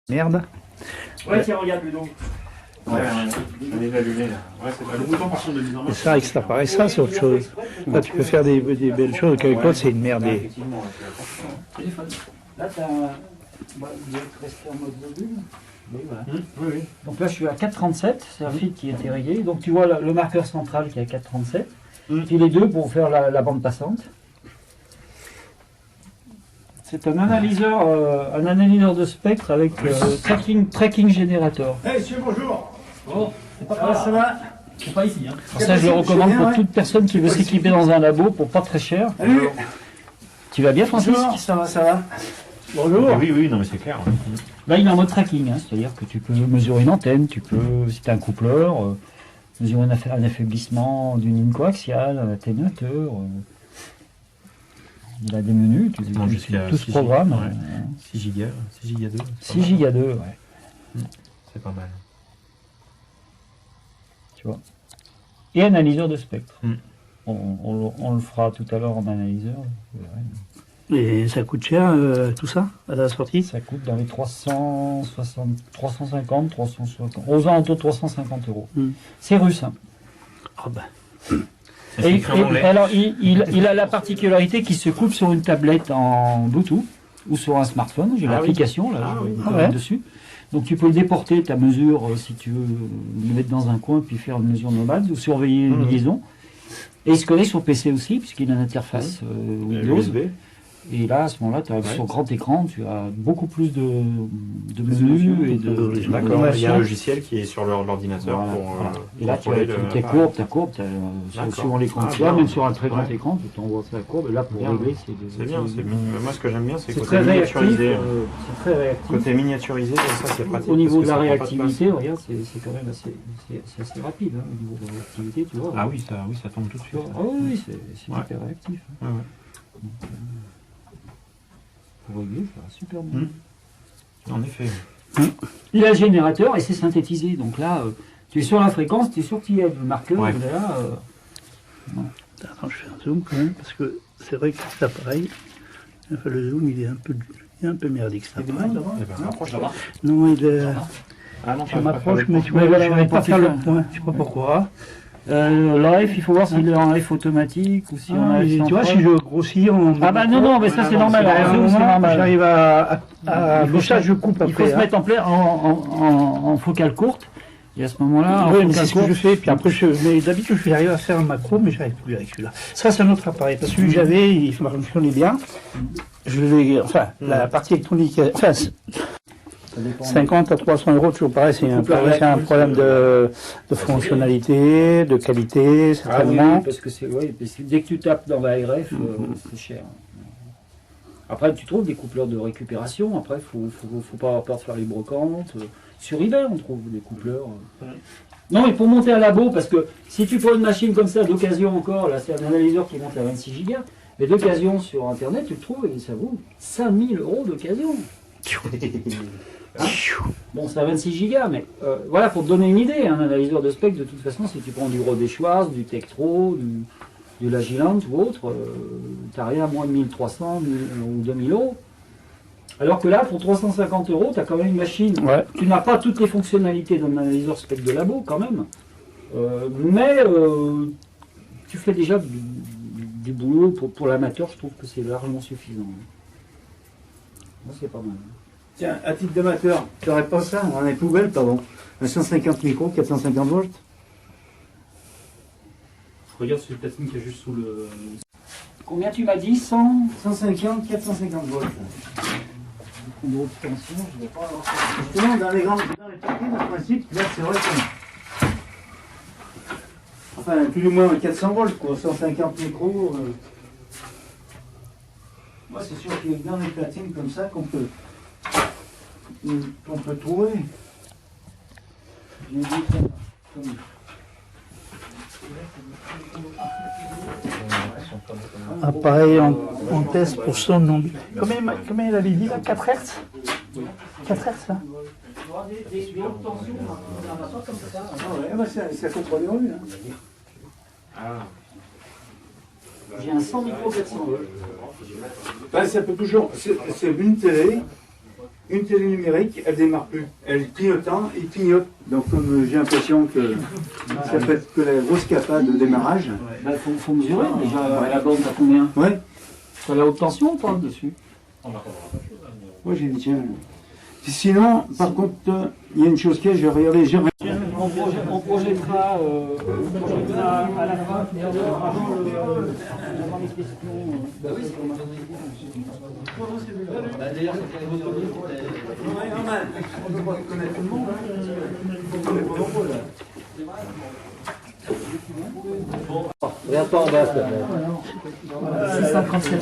Merde. Ouais, tiens, regarde le donc. Ouais, on est allumé là. Ouais, c'est pas le bouton par contre de mise en Et marche. ça, avec cet appareil, ça, c'est autre chose. Là, tu peux faire des belles choses. Avec l'autre, c'est une merde. Effectivement, Téléphone. Là, t'as. Vous êtes resté en mode volume. Oui, voilà. oui, oui. Donc là, je suis à 4,37. C'est un fil qui est irrigué. Donc tu vois le marqueur central qui est à 4,37. Puis les deux pour faire la bande passante. C'est un analyseur de spectre avec tracking générateur. Hey, monsieur, bonjour. Bon, Ça va c'est pas ici. Hein. Alors ça, je le recommande pour toute personne qui veut s'équiper dans un labo pour pas très cher. Salut. Tu vas bien, Francis? Bonjour, ça va. Bonjour. Oui, oui, non mais c'est clair. Là, il est en mode tracking, hein, c'est-à-dire que tu peux mesurer une antenne, tu peux, si tu as un coupleur, mesurer un affaiblissement d'une ligne coaxiale, un atténuateur. Il a des menus, tout ce programme. Ouais. 6 gigas 2. 6 gigas 2, ouais. C'est pas mal. Tu vois. Et analyseur de spectre. Mm. On le fera tout à l'heure en analyseur. Et ça coûte cher, tout ça, à la sortie? Ça coûte dans les 350, aux alentours de 350 euros. Mm. C'est russe, hein. Oh ben. Alors, il a la particularité qu'il se coupe sur une tablette en Bluetooth ou sur un smartphone. J'ai l'application là dessus. Donc tu peux le déporter, ta mesure, si tu veux le mettre dans un coin puis faire une mesure nomade ou surveiller une liaison. Et il se connaît sur PC aussi, puisqu'il a une interface Windows. USB. Et là, à ce moment-là, sur grand écran, tu as beaucoup plus de menus et de... D'accord, il y a un logiciel qui est sur l'ordinateur Voilà, pour voilà. Et là, tu as tes courbes, suivant l'écran que tu as, même sur un très grand écran, tu t'envoies la courbe, et là, pour régler, c'est bien. Moi, ce que j'aime bien, c'est c'est côté très réactif. miniaturisé. C'est très réactif. Côté miniaturisé, ça c'est pratique. Au niveau de parce la que ça prend pas de place. réactivité, regarde, c'est quand même assez rapide, hein, au niveau de la réactivité, tu vois. Ah oui, ça tombe tout de Tu suite. vois. Ah oui, c'est Ouais. hyper réactif. Ouais, ouais. Donc, pour régler, ça va super bien. En effet. Il a le générateur et c'est synthétisé. Donc là, tu es sur la fréquence, tu es sur qui est le marqueur. Ouais. Il est là, Attends, je fais un zoom quand même, parce que c'est vrai que cet appareil, enfin, le zoom, il est un peu merdique, cet appareil. Eh ben, rapproche là-bas. Non, il est... Ah non, Je m'approche, mais tu vois, Ouais, voilà, je ne vais pas ouais, faire le tu point, je sais pas pourquoi. L'AF, il faut voir s'il est en AF automatique ou si on a. Tu vois, si je grossis en... Ah bah non, mais ça c'est normal. En zoom, c'est normal. J'arrive à mais ça, je coupe Il faut après. se mettre en focale courte. Et à ce moment-là, en Oui, mais focale c'est ce que je fais. Puis après, mais d'habitude, j'arrive à faire un macro, mais j'arrive plus avec celui-là. Ça, c'est un autre appareil. Parce que celui que j'avais, il fonctionnait bien. Je l'ai, enfin, la partie électronique, enfin, 50 à 300 euros, toujours pareil, c'est un problème de fonctionnalité, de qualité, certainement. parce que dès que tu tapes dans la RF, c'est cher. Après, tu trouves des coupleurs de récupération. Après, faut pas avoir peur de faire les brocantes. Sur eBay, on trouve des coupleurs. Non, mais pour monter un labo, parce que si tu prends une machine comme ça, d'occasion encore, là c'est un analyseur qui monte à 26 gigas, mais d'occasion sur Internet, tu le trouves et ça vaut 5000 euros d'occasion. Hein, bon, c'est à 26 gigas, mais voilà, pour te donner une idée, un analyseur de spectre, de toute façon, si tu prends du Rode Schwarz, du Tektro, de l'Agilent ou autre, tu n'as rien à moins de 1300 ou 2000 euros. Alors que là, pour 350 euros, tu as quand même une machine. Ouais. Tu n'as pas toutes les fonctionnalités d'un analyseur spectre de labo, quand même. Mais tu fais déjà du boulot pour l'amateur, je trouve que c'est largement suffisant. Moi, c'est pas mal. Tiens, à titre d'amateur, tu n'aurais pas ça, dans les poubelles, pardon. Un 150 micros, 450 volts. Regarde celui de qui est juste sous le. Combien tu m'as dit 100 150, 450 volts. de haute tension, je ne vais pas avoir ça. Justement, dans les platines, en principe, là, c'est vrai que... Enfin, plus ou moins 400 volts, quoi, 150 micros. Moi, c'est sûr qu'il y a dans les platines comme ça qu'on peut trouver. J'ai dit comme... Appareil en test pour son nom. Combien il avait dit là? 4 Hz 4 Hz là? Des hautes tensions, on n'a pas comme ça. Ah ouais, ça comprend bien, hein. Ah. J'ai un 100 micro 400 volts. Ben, ça peut toujours... C'est une télé. une télé numérique, elle démarre plus. Elle clignotant, il clignote. Donc comme j'ai l'impression que ça fait que la grosse capa de démarrage. Bah, faut mesurer déjà. La bande, t'as combien? Ouais. T'as la haute tension ou pas dessus? Moi j'ai dit tiens. Sinon, par contre, il y a une chose que j'ai regardé, On projettera à la fin, avant les questions. D'ailleurs, on peut pas connaître tout le monde. Regarde pas en bas, s'il te plaît. 637.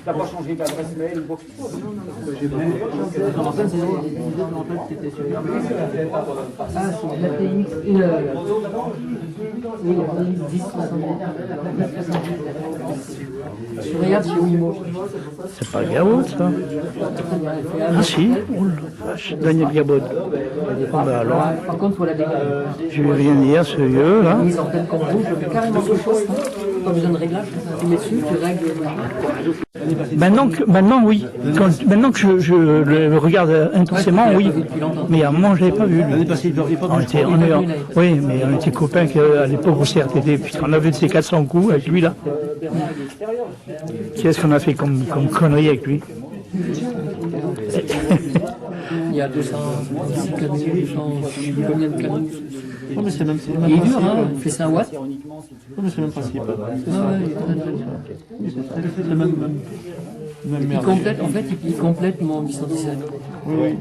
T'as pas changé d'adresse mail, box. Regarde chez Wimo. C'est pas Gabot, ça. Ah si, oh la vache, Daniel Gabot. Ah bah alors, Par contre, voilà des gars. je vais rien dire, ce vieux, là. Ils en comme rouge, carrément quelque chose. Pas besoin de réglage. Tu mets dessus, tu règles. Maintenant oui. Maintenant que je le regarde intensément, oui. Mais à un moment, je l'avais pas vu. lui. Oui, mais on était copains à l'époque au CRTD, puisqu'on a vu de ces 400 coups avec lui, là. Qu'est-ce qu'on a fait comme connerie avec lui? Il y a 210 canaux, 200, je sais plus combien de canaux. Non, mais c'est même, Il est dur, hein, il fait 5 watts. non, mais c'est le même principe. Ah ouais, il est très très dur. C'est le même Il merde. complète, en fait, il complète mon 817. Oui, oui.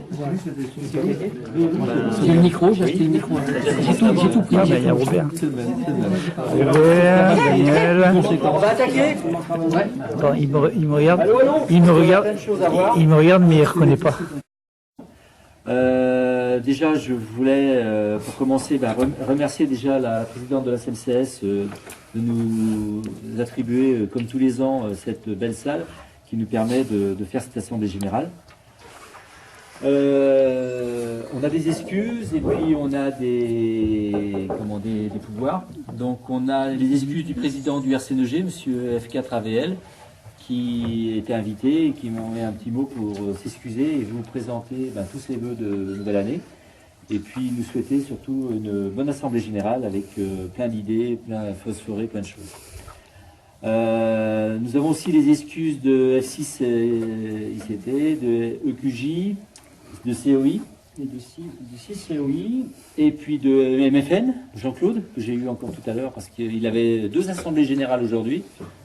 J'ai le micro, j'ai acheté le micro. J'ai tout pris. Ah ben, il y a Robert. C'est le même, c'est le même. Robert, Daniel. On va attaquer. Ouais. Attends, il me regarde. Il me regarde, mais il ne reconnaît pas. Déjà, je voulais, pour commencer, remercier déjà la présidente de la CMCS de nous attribuer, comme tous les ans, cette belle salle qui nous permet de faire cette assemblée générale. On a des excuses et puis on a des pouvoirs. Donc on a les excuses du président du RCNG, monsieur F4AVL, qui était invité et qui m'a envoyé un petit mot pour s'excuser et vous présenter tous ses vœux de nouvelle année. Et puis nous souhaiter surtout une bonne assemblée générale avec plein d'idées, plein phosphoré, plein de choses. Nous avons aussi les excuses de F6 ICT, de EQJ, de COI, et de 6 COI, et puis de MFN, Jean-Claude, que j'ai eu encore tout à l'heure parce qu'il avait 2 assemblées générales aujourd'hui.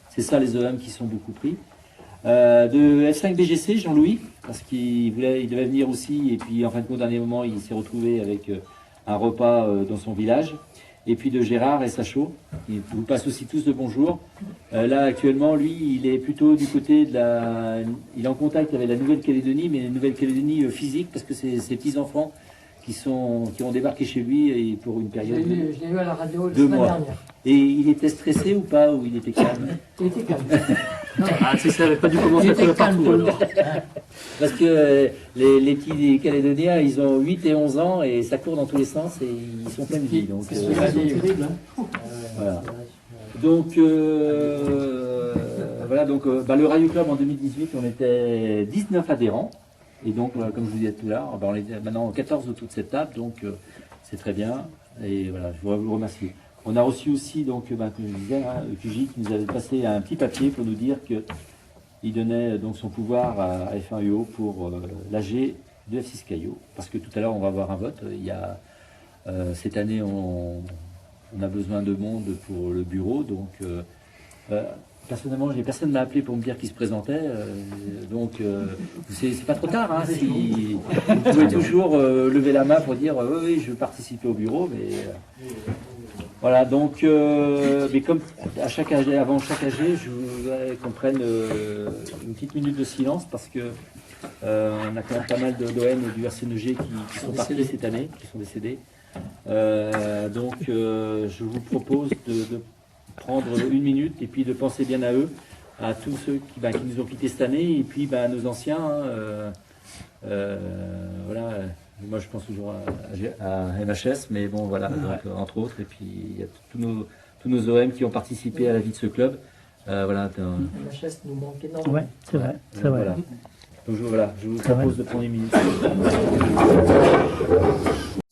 C'est ça les OM qui sont beaucoup pris. De F5BGC, Jean-Louis, parce qu'il devait venir aussi, et puis en fin de compte, au dernier moment, il s'est retrouvé avec un repas dans son village. Et puis de Gérard SHO, qui vous passe aussi tous de bonjour. Là, actuellement, lui, il est plutôt du côté de la... Il est en contact avec la Nouvelle-Calédonie, mais la Nouvelle-Calédonie physique, parce que c'est ses petits-enfants qui ont débarqué chez lui et pour une Je période l'ai eu à la radio la de semaine mois. dernière. Et il était stressé ou pas, ou il était calme? Il était calme. Ah, c'est ça, il n'avait pas dû commencer Il à courir était calme, partout. Paul. Parce que les petits Calédoniens, ils ont 8 et 11 ans et ça court dans tous les sens et ils sont pleins de vie. Donc, voilà. Donc, voilà, donc le Radio Club en 2018, on était 19 adhérents. Et donc, comme je vous disais tout à l'heure, on est maintenant 14 autour de cette table, donc c'est très bien. Et voilà, je voudrais vous remercier. On a reçu aussi, donc, comme je disais, QJ qui nous avait passé un petit papier pour nous dire qu'il donnait donc son pouvoir à F1UO pour l'AG de F6 Caillot. Parce que tout à l'heure, on va avoir un vote. Il y a, cette année, on a besoin de monde pour le bureau, donc... personnellement, personne ne m'a appelé pour me dire qu'il se présentait, donc c'est pas trop tard. Hein, si vous pouvez toujours lever la main pour dire oui, je veux participer au bureau, mais voilà. Donc, mais comme à chaque AG, avant chaque AG, je voudrais qu'on prenne une petite minute de silence parce que on a quand même pas mal d'OM du RCNG qui sont partis cette année, qui sont décédés. Donc, je vous propose de prendre une minute et puis de penser bien à eux, à tous ceux qui nous ont quittés cette année et puis à nos anciens. Voilà, Moi, je pense toujours à MHS, mais bon, voilà, donc, entre autres. Et puis, il y a tous nos OM qui ont participé à la vie de ce club. Voilà, MHS nous manque énormément. Ouais, c'est vrai, c'est vrai. voilà. Donc, je vous C'est vrai. propose de prendre une minute.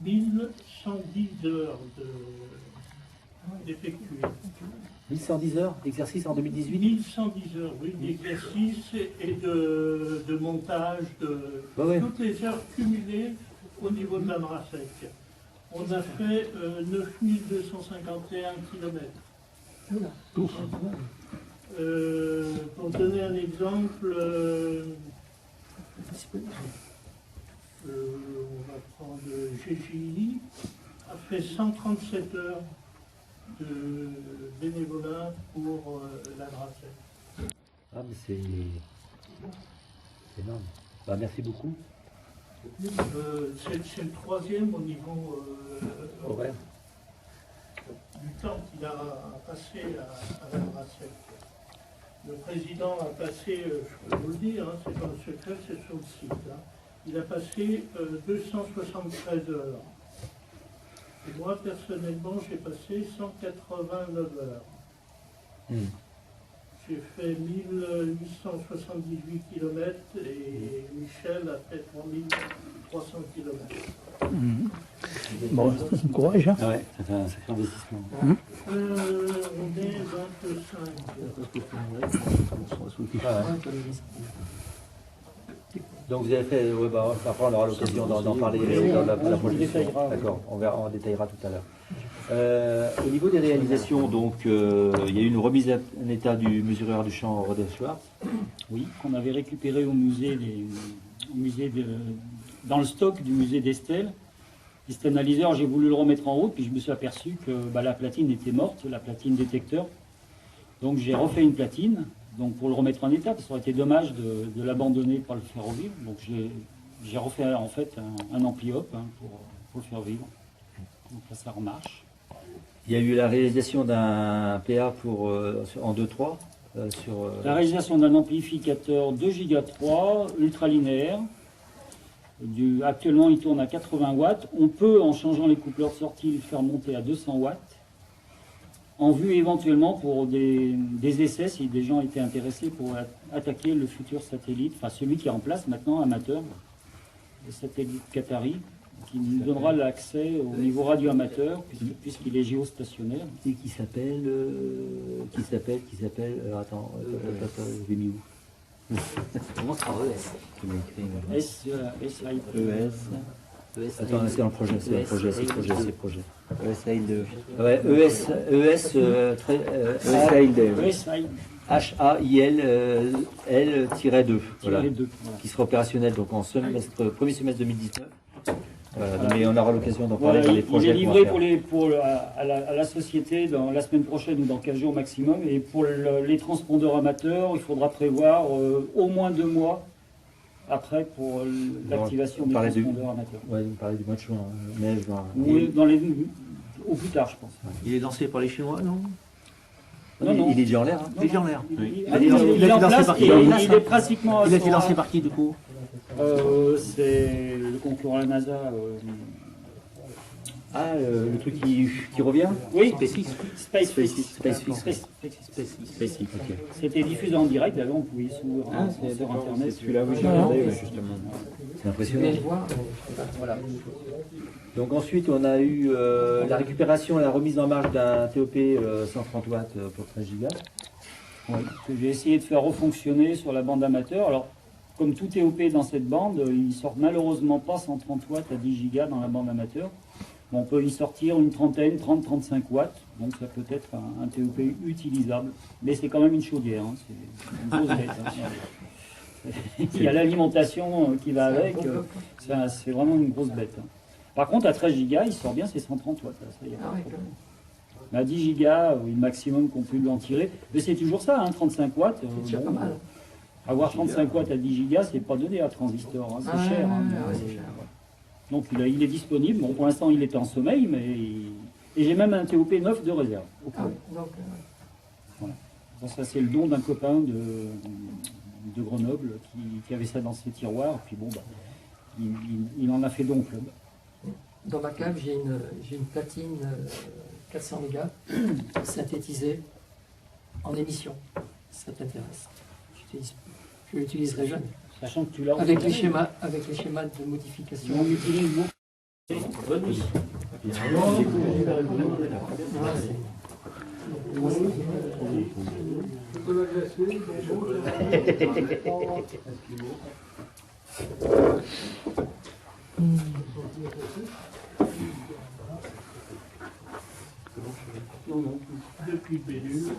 1110 heures d'effectuer. 1110 heures d'exercice en 2018. 1110 heures, oui, d'exercice et de montage, de Ouais. toutes les heures cumulées au niveau de la Drasec. On a fait 9251 km. Pour donner un exemple, on va prendre GGI, a fait 137 heures de bénévolat pour la Drasec. Ah, mais c'est énorme. Bah, merci beaucoup. C'est le troisième au niveau Horaire. du temps qu'il a passé à la Drasec. Le président a passé, je peux vous le dire, hein, c'est pas un secret, c'est sur le site. Hein. Il a passé 273 heures. Et moi, personnellement, j'ai passé 189 heures. J'ai fait 1878 km et Michel a fait 3300 km. Bon, c'est courage, hein. Ah ouais, ça fait un sacré investissement. On est 25. Ah ouais. Donc vous avez fait, ouais, bah, après on aura l'occasion d'en parler dans la prochaine fois. D'accord, on détaillera tout à l'heure. Au niveau des réalisations, donc il y a eu une remise en état du mesureur du champ Rodin-Schwartz. Oui, qu'on avait récupéré au musée, dans le stock du musée d'Estelle. Et cet analyseur, j'ai voulu le remettre en route, puis je me suis aperçu que la platine était morte, la platine détecteur. Donc j'ai refait une platine, donc pour le remettre en état, parce que ça aurait été dommage de l'abandonner pour le faire revivre. Donc j'ai refait en fait un ampli-op pour le faire vivre. Donc là, ça remarche. Il y a eu la réalisation d'un PA en 2.3 sur... La réalisation d'un amplificateur 2 Giga 3 ultralinéaire. Actuellement, il tourne à 80 watts. On peut, en changeant les coupleurs de sortie, le faire monter à 200 watts. En vue éventuellement pour des essais, si des gens étaient intéressés pour attaquer le futur satellite, enfin celui qui est en place maintenant, amateur, le satellite Qatari, qui nous donnera l'accès au niveau radio amateur, puisqu'il est géostationnaire. Et qui s'appelle... attends, je l'ai mis où? Comment ça ES. Attends, c'est un projet, c'est un projet. ESAILD. Ouais, HAIL-L-2, voilà, qui sera opérationnel donc en premier semestre 2019. Voilà, mais on aura l'occasion d'en parler dans les projets. Il est livré à la société dans la semaine prochaine ou dans 15 jours maximum. Et pour les transpondeurs amateurs, il faudra prévoir au moins 2 mois après pour l'activation des transpondeurs amateurs. Oui, on parlait du mois de juin, mai, juin. Oui, au plus tard, je pense. Il est lancé par les Chinois, non? Non. Il est déjà en l'air. Il est déjà en l'air. Il est en place et il est pratiquement... Il a été lancé par qui, du coup? C'est le concurrent à la NASA. Le truc qui revient? Oui, SpaceX. SpaceX. Ok. C'était diffusé en direct, d'ailleurs on pouvait suivre sur Internet. Celui-là, oui, j'ai regardé, justement. C'est impressionnant. Voilà. Donc ensuite, on a eu la récupération et la remise en marche d'un TOP 130 watts pour 13 gigas. Oui, que j'ai essayé de faire refonctionner sur la bande amateur. Alors, comme tout TOP dans cette bande, il sort malheureusement pas 130 watts à 10 gigas dans la bande amateur. On peut y sortir une trentaine, 30-35 watts, donc ça peut être un TOP utilisable. Mais c'est quand même une chaudière, hein. C'est une grosse bête. Hein. Il y a l'alimentation qui va avec, c'est vraiment une grosse bête. Hein. Par contre, à 13 gigas, il sort bien ses 130 watts. Là, ça, y a pas de problème. À 10 gigas, le maximum qu'on peut lui en tirer. Mais c'est toujours ça, hein, 35 watts. C'est déjà pas mal. Avoir 35 watts à 10 gigas, c'est pas donné à transistor, hein, c'est cher. Hein, c'est cher. Donc il est disponible. Bon, pour l'instant, il est en sommeil, mais et j'ai même un TOP 9 de réserve. Voilà. Donc ça, c'est le don d'un copain de Grenoble qui avait ça dans ses tiroirs. Puis bon, il en a fait donc. Dans ma cave, j'ai une platine 400 mégas synthétisée en émission. Ça t'intéresse? Je l'utiliserai jamais. Sachant que tu l'as Avec les schémas de modification. On utilise beaucoup. Depuis le Bénul.